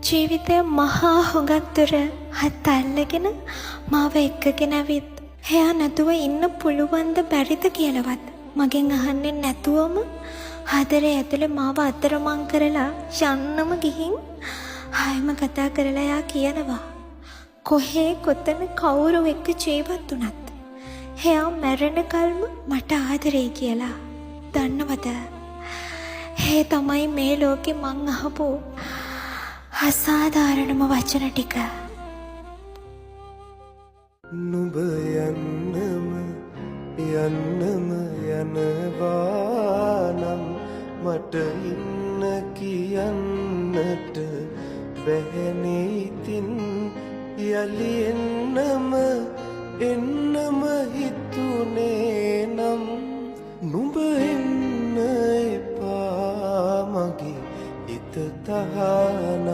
ජීවිතය මහා හුඟක් දුර හත් අල්ලගෙන මාව එක්කගෙන ඇවිත් එයා නැතුව ඉන්න පුළුවන්ද බැරිද කියලවත් මගෙන් අහන්නේ නැතුවම ආදරේ ඇතුලේ මාව අතරමං කරලා යන්නම ගිහින් ආයෙම කතා කරලා එයා කියනවා කොහේ කොතන කවුරු එක්ක ජීවත් වුණත් එයා මැරෙනකල්ම මට ආදරේ කියලා. දන්නවද? ඒ තමයි මේ ලෝකේ මං අහපු අසාධාරණම වචන ටික. නුඹ යන්නම යනවානම් මට ඉන්න කියන්නට බැහැනේ ඉතින් යලි එන්නම හිතුනේ නම් නුඹ එන්න එපා මගේ හිත තහනම්